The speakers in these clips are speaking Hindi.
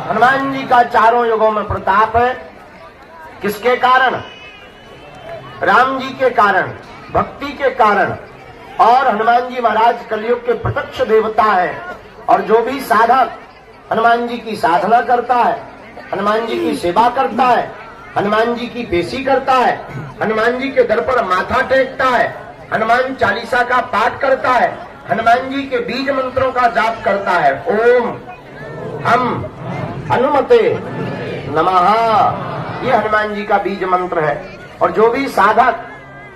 हनुमान जी का चारों युगों में प्रताप है। किसके कारण? राम जी के कारण, भक्ति के कारण। और हनुमान जी महाराज कलयुग के प्रत्यक्ष देवता है। और जो भी साधक हनुमान जी की साधना करता है, हनुमान जी की सेवा करता है, हनुमान जी की पेशी करता है, हनुमान जी के दर पर माथा टेकता है, हनुमान चालीसा का पाठ करता है, हनुमान जी के बीज मंत्रों का जाप करता है, ओम हम हनुमते नमः, ये हनुमान जी का बीज मंत्र है। और जो भी साधक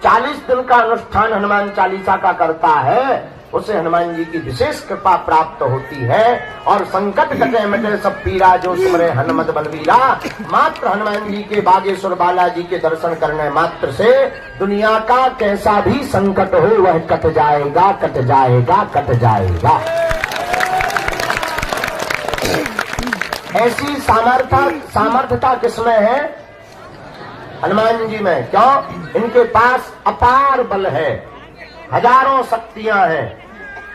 40 दिन का अनुष्ठान हनुमान चालीसा का करता है, उसे हनुमान जी की विशेष कृपा प्राप्त होती है। और संकट कटे मिटे सब पीरा, जो सुमरे हनुमत बलवीरा। मात्र हनुमान जी के बागेश्वर बालाजी के दर्शन करने मात्र से दुनिया का कैसा भी संकट हो वह कट जाएगा, कट जाएगा, कट जाएगा। ऐसी सामर्थ्यता किसमें है? हनुमान जी में। क्यों? इनके पास अपार बल है, हजारों शक्तियां हैं।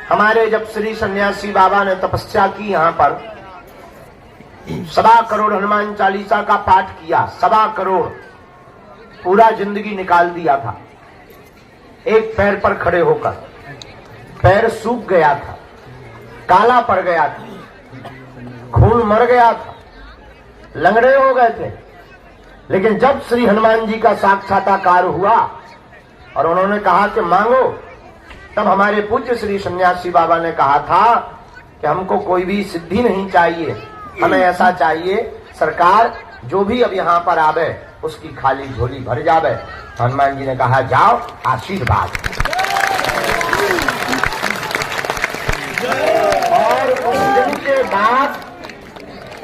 हमारे जब श्री सन्यासी बाबा ने तपस्या की यहाँ पर, 1.25 करोड़ हनुमान चालीसा का पाठ किया, 1.25 करोड़, पूरा जिंदगी निकाल दिया था एक पैर पर खड़े होकर। पैर सूख गया था, काला पड़ गया था, खून मर गया था, लंगड़े हो गए थे। लेकिन जब श्री हनुमान जी का साक्षात्कार हुआ और उन्होंने कहा कि मांगो, तब हमारे पूज्य श्री सन्यासी बाबा ने कहा था कि हमको कोई भी सिद्धि नहीं चाहिए, हमें ऐसा चाहिए सरकार जो भी अब यहाँ पर आवे उसकी खाली झोली भर जावे। हनुमान जी ने कहा जाओ, आशीर्वाद। और उस दिन के बाद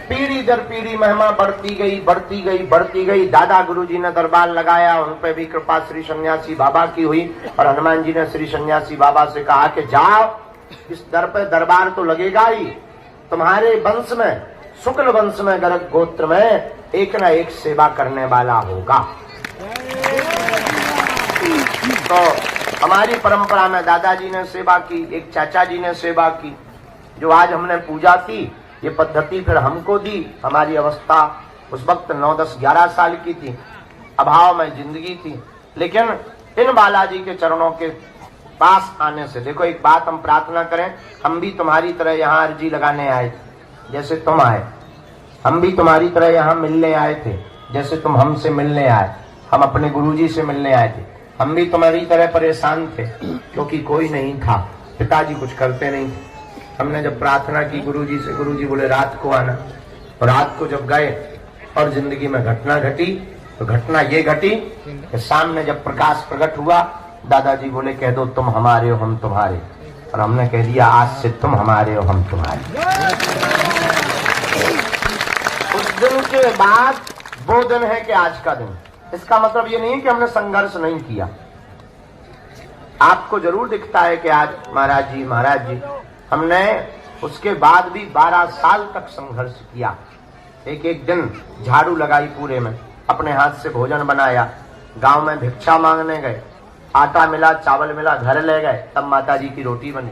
पीढ़ी दर पीढ़ी महिमा बढ़ती गई, बढ़ती गई, बढ़ती गई। दादा गुरुजी ने दरबार लगाया, उन पे भी कृपा श्री सन्यासी बाबा की हुई। और हनुमान जी ने श्री सन्यासी बाबा से कहा कि जाओ, इस दर पे दरबार तो लगेगा ही, तुम्हारे वंश में, शुक्ल वंश में, गर्ग गोत्र में एक न एक सेवा करने वाला होगा। तो हमारी परंपरा में दादाजी ने सेवा की, एक चाचा जी ने सेवा की। जो आज हमने पूजा की, ये पद्धति फिर हमको दी। हमारी अवस्था उस वक्त 9, 10, 11 साल की थी, अभाव में जिंदगी थी। लेकिन इन बालाजी के चरणों के पास आने से, देखो एक बात हम प्रार्थना करें, हम भी तुम्हारी तरह यहाँ अर्जी लगाने आए थे जैसे तुम आए, हम भी तुम्हारी तरह यहाँ मिलने आए थे जैसे तुम हमसे मिलने आए। हम अपने गुरुजी से मिलने आए थे, हम भी तुम्हारी तरह परेशान थे क्योंकि कोई नहीं था, पिताजी कुछ करते नहीं थे। हमने जब प्रार्थना की गुरुजी से, गुरुजी बोले रात को आना। और रात को जब गए और जिंदगी में घटना घटी, तो घटना ये घटी कि सामने जब प्रकाश प्रकट हुआ, दादाजी बोले कह दो तुम हमारे हो हम तुम्हारे। और हमने कह दिया आज से तुम हमारे हो हम तुम्हारे। उस दिन के बाद वो दिन है कि आज का दिन। इसका मतलब ये नहीं कि हमने संघर्ष नहीं किया। आपको जरूर दिखता है कि आज महाराज जी हमने उसके बाद भी 12 साल तक संघर्ष किया। एक एक दिन झाड़ू लगाई पूरे में, अपने हाथ से भोजन बनाया, गांव में भिक्षा मांगने गए, आटा मिला, चावल मिला, घर ले गए, तब माता जी की रोटी बनी।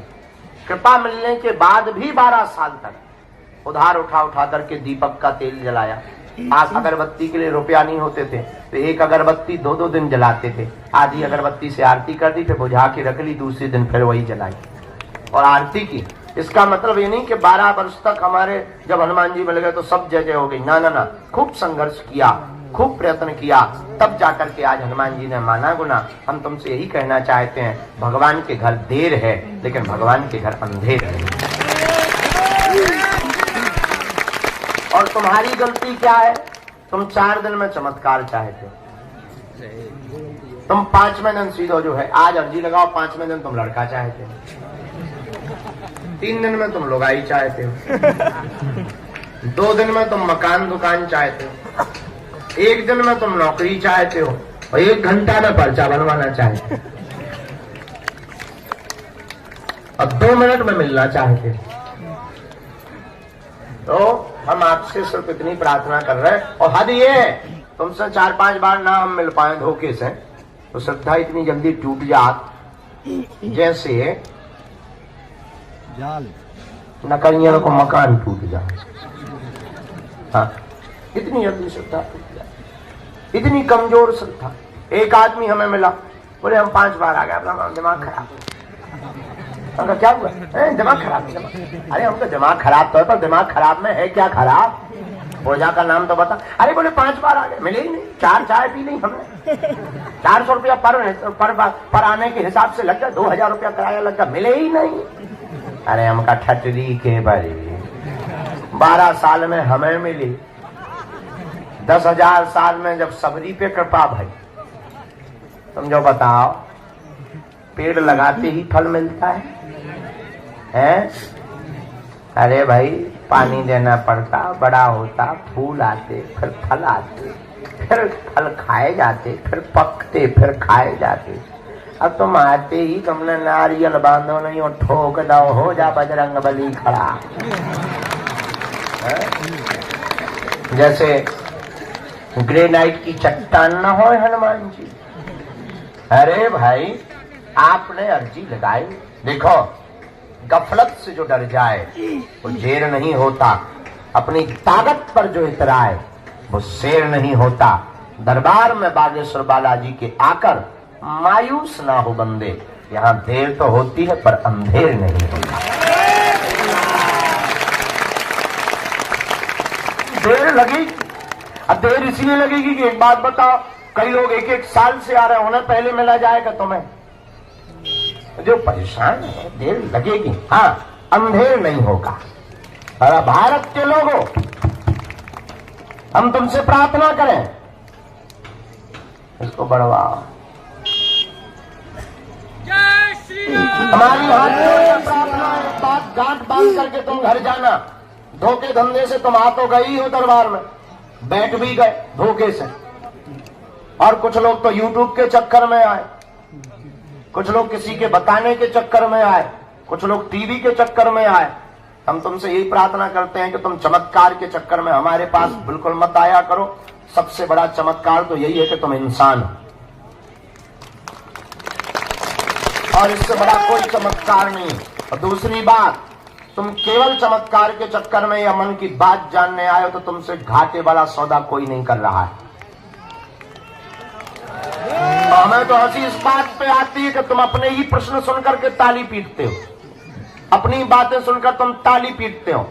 कृपा मिलने के बाद भी 12 साल तक उधार उठा करके दीपक का तेल जलाया। आज अगरबत्ती के लिए रुपया नहीं होते थे तो एक अगरबत्ती 2-2 दिन जलाते थे। आधी अगरबत्ती से आरती कर दी, फिर बुझा के रख ली, दूसरे दिन फिर वही जलाई और आरती की। इसका मतलब ये नहीं कि 12 वर्ष तक हमारे जब हनुमान जी मिल गए तो सब जगह हो गई, ना ना ना। खूब संघर्ष किया, खूब प्रयत्न किया, तब जाकर के आज हनुमान जी ने माना गुना। हम तुमसे यही कहना चाहते हैं, भगवान के घर देर है लेकिन भगवान के घर अंधेर है। और तुम्हारी गलती क्या है? तुम 4 दिन में चमत्कार चाहते हो। तुम 5वें दिन सीधो जो है, आज अर्जी लगाओ, 5वें दिन तुम लड़का चाहते हो, 3 दिन में तुम लुगाई चाहते हो, 2 दिन में तुम मकान दुकान चाहते हो, 1 दिन में तुम नौकरी चाहते हो और 1 घंटा में पर्चा बनवाना चाहते हो और 2 मिनट में मिलना चाहते हो। तो हम आपसे सिर्फ इतनी प्रार्थना कर रहे हैं। और हद ये है, तुमसे 4-5 बार ना हम मिल पाए धोखे से तो श्रद्धा इतनी जल्दी टूट जात जैसे नकलियों को मकान टूट जाए। हाँ, इतनी जल्दी श्रद्धा टूट जाए, इतनी कमजोर श्रद्धा। एक आदमी हमें मिला, बोले हम 5 बार आ गए, अपना दिमाग खराब। हमका क्या हुआ? दिमाग खराब है, दिमाग। अरे हमका दिमाग खराब तो है, पर दिमाग खराब में है क्या खराब? पूजा का नाम तो बता। अरे बोले 5 बार आ गए, मिले ही नहीं। 4 चाय पी ली हमने, 400 रुपया पर आने के हिसाब से लग गया, 2000 रुपया किराया लग गया, मिले ही नहीं। अरे हमका ठटरी के बारी 12 साल में हमें मिली, 10,000 साल में जब सबरी पे कृपा भाई। तुम जो बताओ, पेड़ लगाते ही फल मिलता है? अरे भाई पानी देना पड़ता, बड़ा होता, फूल आते, फिर फल आते, फिर फल खाए जाते, फिर पकते, फिर खाए जाते। अब तुम आते ही तुमने नारियल बांधो नहीं और ठोक दो, हो जा बजरंग बली खड़ा। जैसे ग्रेनाइट की चट्टान न हो हनुमान जी। अरे भाई आपने अर्जी लगाई, देखो गफलत से जो डर जाए वो जेर नहीं होता, अपनी ताकत पर जो इतराए वो शेर नहीं होता। दरबार में बागेश्वर बालाजी के आकर मायूस ना हो बंदे, यहाँ देर तो होती है पर अंधेर नहीं होता। देर लगेगी, अब देर इसलिए लगेगी कि एक बात बताओ, कई लोग 1-1 साल से आ रहे हैं, उन्हें पहले मिला जाएगा तुम्हें। जो परेशान है, देर लगेगी, हाँ अंधेर नहीं होगा। अरे भारत के लोगों, हम तुमसे प्रार्थना करें, इसको बढ़वाओ। हमारी हाथ में प्रार्थना है, बात गांठ बांध करके तुम घर जाना। धोखे धंधे से तुम आ तो गई हो दरबार में, बैठ भी गए धोखे से। और कुछ लोग तो यूट्यूब के चक्कर में आए, कुछ लोग किसी के बताने के चक्कर में आए, कुछ लोग टीवी के चक्कर में आए। हम तुमसे यही प्रार्थना करते हैं कि तुम चमत्कार के चक्कर में हमारे पास बिल्कुल मत आया करो। सबसे बड़ा चमत्कार तो यही है कि तुम इंसान हो, और इससे बड़ा कोई चमत्कार नहीं। और दूसरी बात, तुम केवल चमत्कार के चक्कर में या मन की बात जानने आए हो तो तुमसे घाटे वाला सौदा कोई नहीं कर रहा है। हमें तो हंसी इस बात पे आती है कि तुम अपने ही प्रश्न सुनकर के ताली पीटते हो, अपनी बातें सुनकर तुम ताली पीटते हो,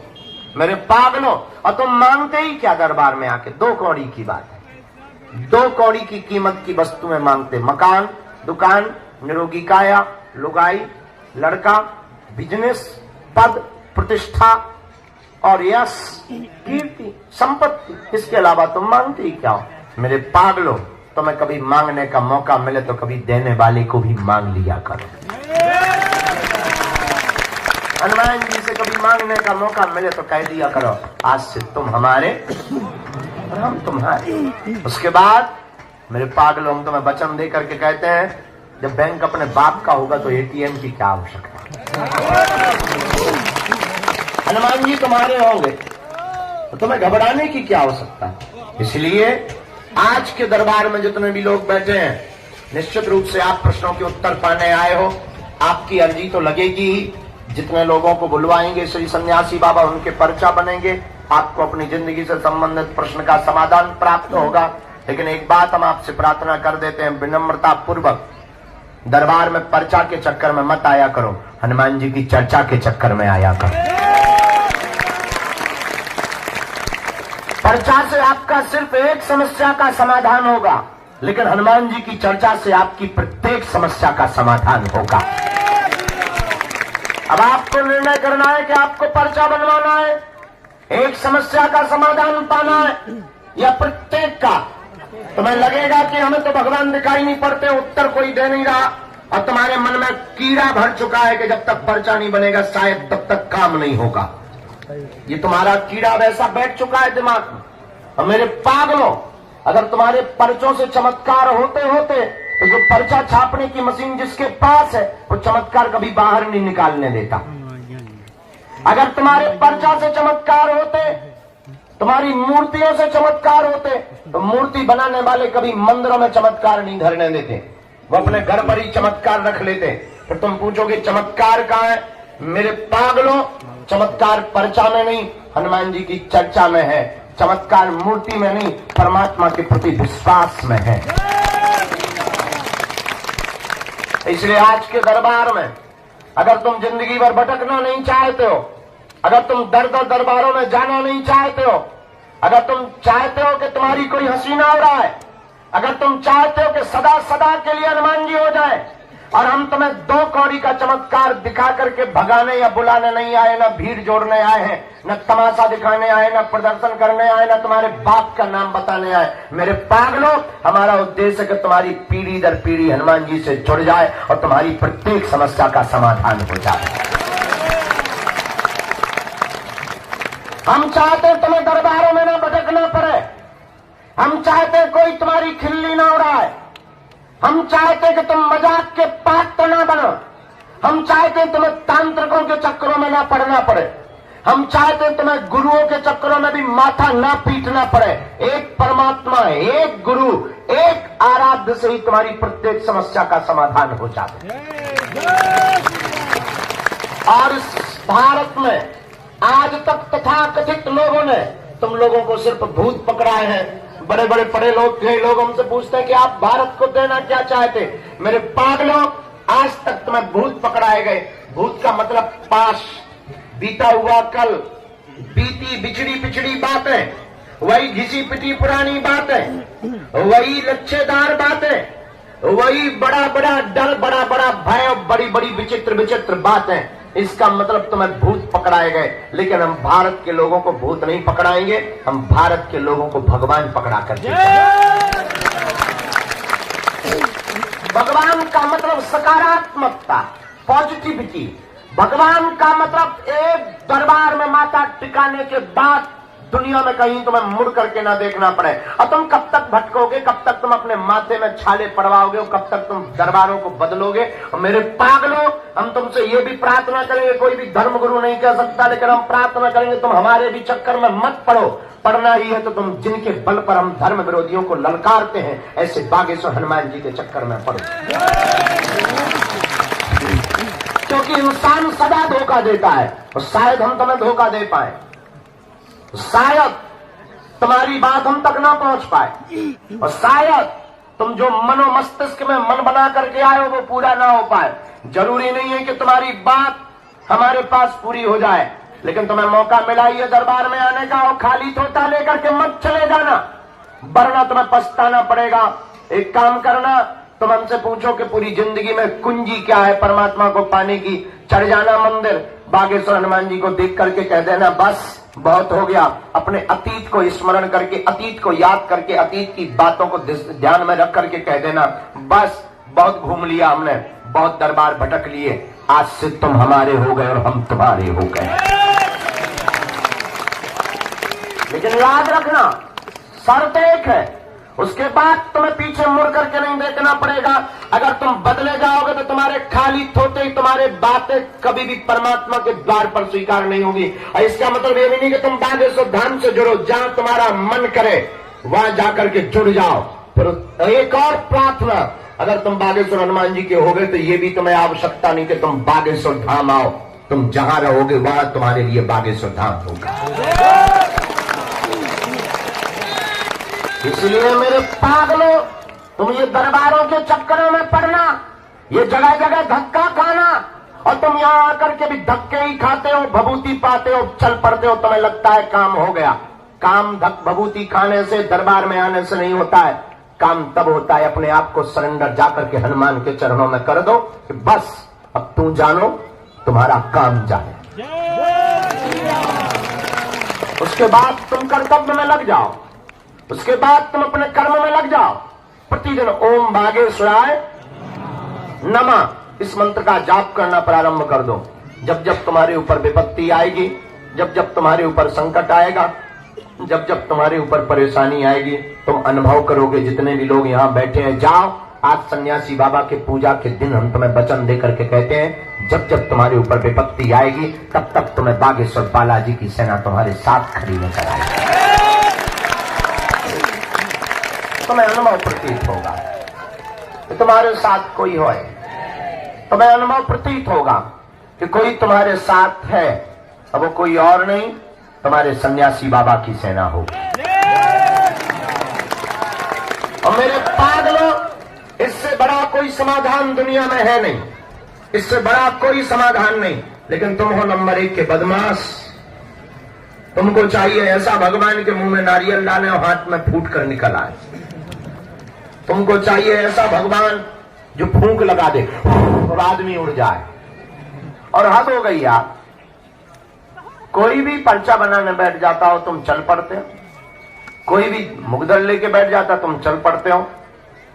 मेरे पागलों। और तुम मांगते ही क्या दरबार में आके? 2 कौड़ी की बात है, 2 कौड़ी की कीमत की वस्तुएं मांगते। मकान, दुकान, निरोगी काया, लुगाई, लड़का, बिजनेस, पद, प्रतिष्ठा और यश, कीर्ति, संपत्ति। इसके अलावा तुम मांगते ही क्या हो? मेरे पागलों, तुम्हें कभी मांगने का मौका मिले तो कभी देने वाले को भी मांग लिया करो। हनुमान जी से कभी मांगने का मौका मिले तो कह दिया करो, आज से तुम हमारे और हम तुम्हारे। उसके बाद मेरे पागलों, हम तुम्हें वचन दे करके कहते हैं, जब बैंक अपने बाप का होगा तो एटीएम की क्या आवश्यकता? हनुमान जी तुम्हारे होंगे तो तुम्हें घबराने की क्या आवश्यकता? इसलिए आज के दरबार में जितने भी लोग बैठे हैं, निश्चित रूप से आप प्रश्नों के उत्तर पाने आए हो, आपकी अर्जी तो लगेगी ही। जितने लोगों को बुलवाएंगे श्री सन्यासी बाबा, उनके पर्चा बनेंगे, आपको अपनी जिंदगी से संबंधित प्रश्न का समाधान प्राप्त होगा। लेकिन एक बात हम आपसे प्रार्थना कर देते हैं, विनम्रता पूर्वक दरबार में पर्चा के चक्कर में मत आया करो, हनुमान जी की चर्चा के चक्कर में आया करो। पर्चा से आपका सिर्फ एक समस्या का समाधान होगा, लेकिन हनुमान जी की चर्चा से आपकी प्रत्येक समस्या का समाधान होगा। अब आपको निर्णय करना है कि आपको पर्चा बनवाना है, एक समस्या का समाधान पाना है, या प्रत्येक का। तुम्हें लगेगा कि हमें तो भगवान दिखाई नहीं पड़ते, उत्तर कोई दे नहीं रहा, और तुम्हारे मन में कीड़ा भर चुका है कि जब तक पर्चा नहीं बनेगा शायद तब तक काम नहीं होगा। ये तुम्हारा कीड़ा वैसा बैठ चुका है दिमाग में। और मेरे पागलों, अगर तुम्हारे पर्चों से चमत्कार होते होते तो जो पर्चा छापने की मशीन जिसके पास है वो चमत्कार कभी बाहर नहीं निकालने देता। अगर तुम्हारे पर्चा से चमत्कार होते, तुम्हारी मूर्तियों से चमत्कार होते, तो मूर्ति बनाने वाले कभी मंदिरों में चमत्कार नहीं धरने देते, वो अपने घर पर ही चमत्कार रख लेते। फिर तुम पूछोगे चमत्कार कहाँ है? मेरे पागलों, चमत्कार पर्चा में नहीं, हनुमान जी की चर्चा में है। चमत्कार मूर्ति में नहीं, परमात्मा के प्रति विश्वास में है। इसलिए आज के दरबार में अगर तुम जिंदगी भर भटकना नहीं चाहते हो, अगर तुम दर दर दरबारों में जाना नहीं चाहते हो, अगर तुम चाहते हो कि तुम्हारी कोई हसीना हो रहा है, अगर तुम चाहते हो कि सदा सदा के लिए हनुमान जी हो जाए, और हम तुम्हें 2 कौड़ी का चमत्कार दिखा करके भगाने या बुलाने नहीं आए, न भीड़ जोड़ने आए हैं, न तमाशा दिखाने आए, न प्रदर्शन करने आए, न तुम्हारे बाप का नाम बताने आए। मेरे पागलों, हमारा उद्देश्य है कि तुम्हारी पीढ़ी दर पीढ़ी हनुमान जी से जुड़ जाए और तुम्हारी प्रत्येक समस्या का समाधान हो जाए। हम चाहते हैं तुम्हें दरबारों में ना भटकना पड़े, हम चाहते हैं कोई तुम्हारी खिल्ली ना उड़ाए, हम चाहते हैं कि तुम मजाक के पात्र ना बनो, हम चाहते हैं तुम्हें तांत्रिकों के चक्करों में ना पड़ना पड़े, हम चाहते हैं तुम्हें गुरुओं के चक्करों में भी माथा ना पीटना पड़े। एक परमात्मा, एक गुरु, एक आराध्य से ही तुम्हारी प्रत्येक समस्या का समाधान हो जाता है। और इस भारत में आज तक तथाकथित लोगों ने तुम लोगों को सिर्फ भूत पकड़ाए हैं। बड़े बड़े पढ़े लोग हमसे पूछते हैं कि आप भारत को देना क्या चाहते। मेरे पागलों, आज तक तुम्हें भूत पकड़ाए गए। भूत का मतलब पास, बीता हुआ कल, बीती बिछड़ी पिछड़ी बातें, वही घिसी पिटी पुरानी बातें, वही लच्छेदार बातें, वही बड़ा बड़ा डर, बड़ा बड़ा भय और बड़ी बड़ी विचित्र विचित्र बातें। इसका मतलब तुम्हें भूत पकड़ाए गए। लेकिन हम भारत के लोगों को भूत नहीं पकड़ाएंगे, हम भारत के लोगों को भगवान पकड़ा करके। भगवान का मतलब सकारात्मकता, पॉजिटिविटी। भगवान का मतलब एक दरबार में माथा टिकाने के बाद दुनिया में कहीं तुम्हें मुड़ करके ना देखना पड़े। और तुम कब तक भटकोगे, कब तक तुम अपने माथे में छाले पड़वाओगे, और कब तक तुम दरबारों को बदलोगे। और मेरे पागलों, हम तुमसे ये भी प्रार्थना करेंगे, कोई भी धर्मगुरु नहीं कह सकता, लेकिन हम प्रार्थना करेंगे तुम हमारे भी चक्कर में मत पड़ो। पढ़ना ही है तो तुम जिनके बल पर हम धर्म विरोधियों को ललकारते हैं, ऐसे बागेश्वर हनुमान जी के चक्कर में पड़ो। क्योंकि इंसान सदा धोखा देता है, और शायद हम तुम्हें धोखा दे पाए, शायद तुम्हारी बात हम तक ना पहुंच पाए, और शायद तुम जो मनो मस्तिष्क में मन बना करके आए हो वो पूरा ना हो पाए। जरूरी नहीं है कि तुम्हारी बात हमारे पास पूरी हो जाए, लेकिन तुम्हें मौका मिला ही है दरबार में आने का, और खाली थोता लेकर के मत चले जाना, वरना तुम्हें पछताना पड़ेगा। एक काम करना, तुम हमसे पूछो कि पूरी जिंदगी में कुंजी क्या है परमात्मा को पाने की। चढ़ जाना मंदिर, बागेश्वर हनुमान जी को देख करके कह देना बस बहुत हो गया। अपने अतीत को स्मरण करके, अतीत को याद करके, अतीत की बातों को ध्यान में रख करके कह देना बस बहुत घूम लिया हमने, बहुत दरबार भटक लिए, आज से तुम हमारे हो गए और हम तुम्हारे हो गए। लेकिन याद रखना, शर्त एक है, उसके बाद तुम्हें पीछे मुड़ करके नहीं देखना पड़ेगा। अगर तुम बदले जाओगे तो तुम्हारे खाली थोते ही तुम्हारे बातें कभी भी परमात्मा के द्वार पर स्वीकार नहीं होगी। और इसका मतलब ये भी नहीं कि तुम बागेश्वर धाम से जुड़ो, जहां तुम्हारा मन करे वहां जाकर के जुड़ जाओ। फिर एक और प्रार्थना, अगर तुम बागेश्वर हनुमान जी के हो गए तो ये भी तुम्हें आवश्यकता नहीं कि तुम बागेश्वर धाम आओ, तुम जहां रहोगे वहां तुम्हारे लिए बागेश्वर धाम होगा। इसलिए मेरे पागलों, तुम ये दरबारों के चक्करों में पड़ना, ये जगह जगह धक्का खाना, और तुम यहां आकर के भी धक्के ही खाते हो, भभूति पाते हो, चल पड़ते हो, तुम्हें लगता है काम हो गया। काम भभूति खाने से, दरबार में आने से नहीं होता है। काम तब होता है अपने आप को सरेंडर जाकर के हनुमान के चरणों में कर दो कि बस अब तू जानो, तुम्हारा काम जाने। उसके बाद तुम कर्तव्य में लग जाओ, उसके बाद तुम अपने कर्म में लग जाओ। प्रतिदिन ओम बागेश्वराय नमः इस मंत्र का जाप करना प्रारंभ कर दो। जब जब तुम्हारे ऊपर विपत्ति आएगी, जब जब तुम्हारे ऊपर संकट आएगा, जब जब तुम्हारे ऊपर परेशानी आएगी, तुम अनुभव करोगे। जितने भी लोग यहाँ बैठे हैं, जाओ आज सन्यासी बाबा के पूजा के दिन हम तुम्हें वचन दे करके कहते हैं, जब जब तुम्हारे ऊपर विपत्ति आएगी तब तक तुम्हें बागेश्वर बालाजी की सेना तुम्हारे साथ खड़ी नजर आएगी। तुम्हें अनुभव प्रतीत होगा कि तुम्हारे साथ कोई है, तुम्हें अनुभव प्रतीत होगा कि कोई तुम्हारे साथ है। अब वो कोई और नहीं, तुम्हारे सन्यासी बाबा की सेना होगी। और मेरे पागलों, इससे बड़ा कोई समाधान दुनिया में है नहीं, इससे बड़ा कोई समाधान नहीं। लेकिन तुम हो नंबर 1 के बदमाश। तुमको चाहिए ऐसा भगवान के मुंह में नारियल डाले और हाथ में फूट कर निकल आए। तुमको चाहिए ऐसा भगवान जो फूंक लगा दे और आदमी उड़ जाए। और हद हो गई यार, कोई भी पर्चा बनाने बैठ जाता हो तुम चल पड़ते हो, कोई भी मुकदर लेके बैठ जाता तुम चल पड़ते हो,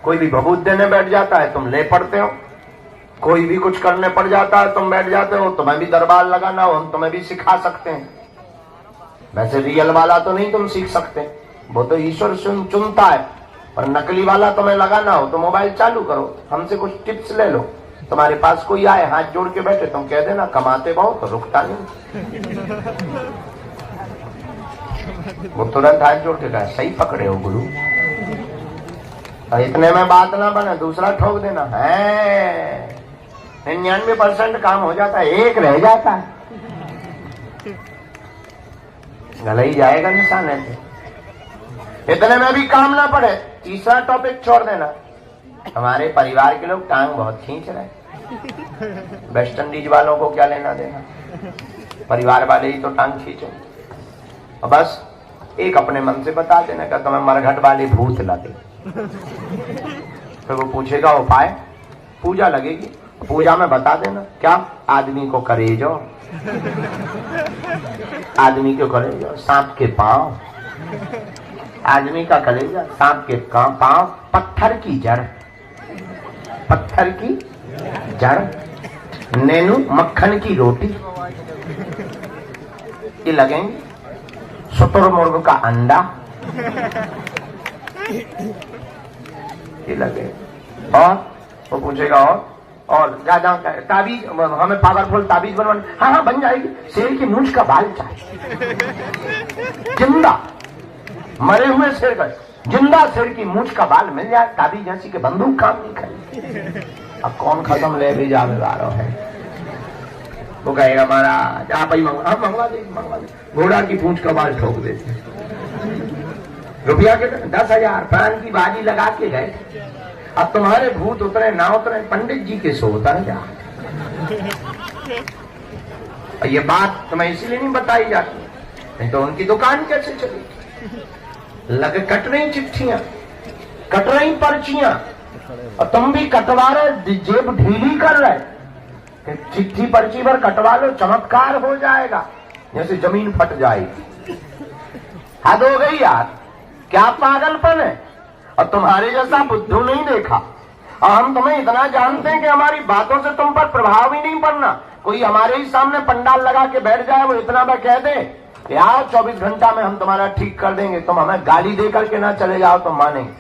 कोई भी भभूत देने बैठ जाता है तुम ले पड़ते हो, कोई भी कुछ करने पड़ जाता है तुम बैठ जाते हो। तुम्हें भी दरबार लगाना हो हम तुम्हें भी सिखा सकते हैं। वैसे रियल वाला तो नहीं तुम सीख सकते, वो तो ईश्वर चुनता है। और नकली वाला तुम्हें लगाना हो तो मोबाइल चालू करो, हमसे कुछ टिप्स ले लो। तुम्हारे पास कोई आए हाथ जोड़ के बैठे, तुम कह देना कमाते बहुत तो रुकता नहीं। वो तुरंत हाथ जोड़ के कहा सही पकड़े हो गुरु। और इतने में बात ना बने, दूसरा ठोक देना है। 99% काम हो जाता है, एक रह जाता है, गला ही जाएगा निशान ऐसे। इतने में भी काम ना पड़े, तीसरा टॉपिक छोड़ देना। हमारे परिवार के लोग टांग बहुत खींच रहे हैं, वेस्ट इंडीज वालों को क्या लेना देना, परिवार वाले ही तो टांग खींचे। और बस एक अपने मन से बता देना कि तुम्हें मरघट वाले भूत लगे। फिर वो पूछेगा उपाय, पूजा लगेगी, पूजा में बता देना क्या आदमी को करेजो, आदमी को करेजो सांप के पांव, आदमी का कलेजा सांप के पांव, पत्थर की जड़, पत्थर की जड़, नैनू मक्खन की रोटी ये लगेंगे, शुतुरमुर्ग का अंडा ये लगे। और वो पूछेगा और जा ताबीज, हमें पावरफुल ताबीज बनवानी। हाँ हाँ बन जाएगी, शेर की मूंछ का बाल चाहिए, जिंदा मरे हुए शेर का, जिंदा शेर की मूंछ का बाल मिल जाए, ताबीज जैसी के बंदूक काम नहीं करेगी। अब कौन खत्म ले भी जावेदारों है, वो कहेगा महाराज आप ही मंगवा दे, घोड़ा की पूंछ का बाल ठोक देते, रुपया के 10,000 प्राण की बाजी लगा के गए। अब तुम्हारे भूत उतरे ना उतरे, पंडित जी के सो उतर जा। ये बात तुम्हें इसीलिए नहीं बताई जाती, नहीं तो उनकी दुकान कैसे चली। लग कट रही चिट्ठियां, कट रही पर्चियां, और तुम भी कटवा रहे, जेब ढीली कर रहे। चिट्ठी पर्ची पर कटवा लो, चमत्कार हो जाएगा, जैसे जमीन फट जाएगी। हद हो गई यार, क्या पागलपन है। और तुम्हारे जैसा बुद्धू नहीं देखा, और हम तुम्हें इतना जानते हैं कि हमारी बातों से तुम पर प्रभाव ही नहीं पड़ना। कोई हमारे ही सामने पंडाल लगा के बैठ जाए, वो इतना मैं कह दे कि आओ 24 घंटा में हम तुम्हारा ठीक कर देंगे, तुम हमें गाली दे करके ना चले जाओ तो मानेंगे।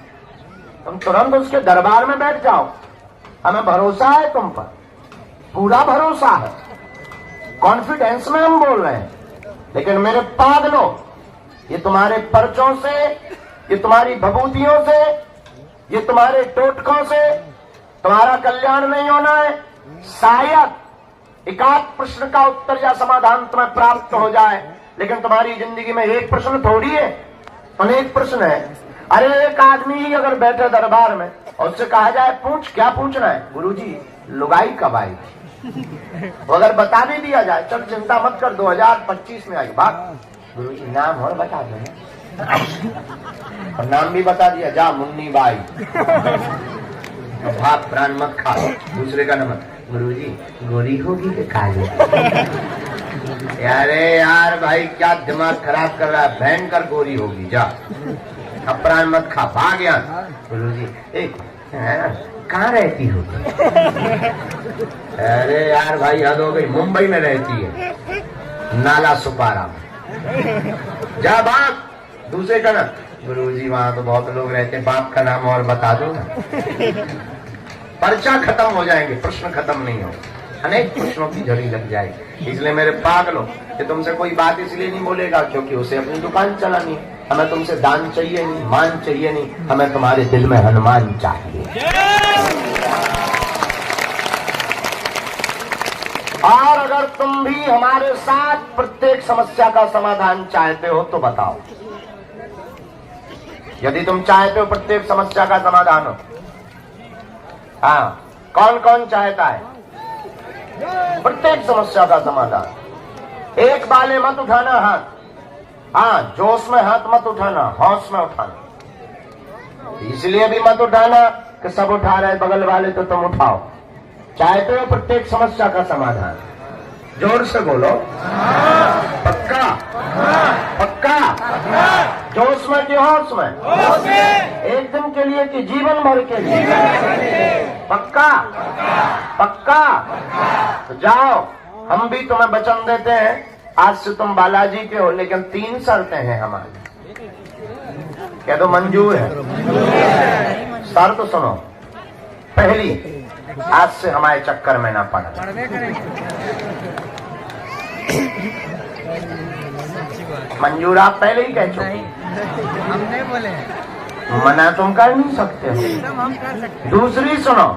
तुम तुरंत उसके दरबार में बैठ जाओ, हमें भरोसा है तुम पर, पूरा भरोसा है, कॉन्फिडेंस में हम बोल रहे हैं। लेकिन मेरे पागलों, ये तुम्हारे पर्चों से, ये तुम्हारी भभूतियों से, ये तुम्हारे टोटकों से तुम्हारा कल्याण नहीं होना है। शायद एकाध प्रश्न का उत्तर या समाधान तुम्हें प्राप्त हो जाए, लेकिन तुम्हारी जिंदगी में एक प्रश्न थोड़ी है, अनेक प्रश्न है। अरे एक आदमी ही अगर बैठे दरबार में और उससे कहा जाए पूछ क्या पूछना है, गुरुजी लुगाई कब आई, अगर बता भी दिया जाए चल चिंता मत कर 2025 में आई बात, गुरुजी नाम और बता दो, और नाम भी बता दिया, जा मुन्नी बाई, भाप प्राण मत खा, दूसरे का नमक, गुरुजी गोरी होगी कि काली। अरे यार भाई क्या दिमाग खराब कर रहा है, भयंकर गोरी होगी, जा अब प्राण मत खा, भाग यहाँ। गुरुजी एक कहाँ रहती हो? अरे यार भाई हद हो गई, मुंबई में रहती है, नाला सुपारा में, जा भाग दूसरे का नाम। गुरुजी वहां तो बहुत लोग रहते हैं, बाप का नाम और बता दो ना, पर्चा खत्म हो जाएंगे, प्रश्न खत्म नहीं हो, अनेक प्रश्नों की झड़ी लग जाएगी। इसलिए मेरे पागलों, कि तुमसे कोई बात इसलिए नहीं बोलेगा क्योंकि उसे अपनी दुकान चलानी है। हमें तुमसे दान चाहिए नहीं, मान चाहिए नहीं, हमें तुम्हारे दिल में हनुमान चाहिए। और अगर तुम भी हमारे साथ प्रत्येक समस्या का समाधान चाहते हो तो बताओ। यदि तुम चाहते हो प्रत्येक समस्या का समाधान हो, हाँ, कौन कौन चाहता है प्रत्येक समस्या का समाधान? एक बाले मत उठाना हाथ, हाँ, जोश में हाथ मत उठाना, होश में उठाना। इसलिए भी मत उठाना कि सब उठा रहे बगल वाले तो तुम उठाओ। चाहते हो प्रत्येक समस्या का समाधान? जोर से बोलो। पक्का? पक्का? जोश में कि होश में? एक दिन के लिए कि जीवन भर के लिए? पक्का? पक्का? तो जाओ, हम भी तुम्हें वचन देते हैं, आज से तुम बालाजी के हो, लेकिन 3 शर्तें हैं हमारी। क्या तो मंजूर है? शर्त सुनो। पहली, आज से हमारे चक्कर में ना पड़ा। मंजूर आप पहले ही कह चुके, हम नहीं बोले, मना तुम कर नहीं सकते हो। हम कर सकते। दूसरी सुनो,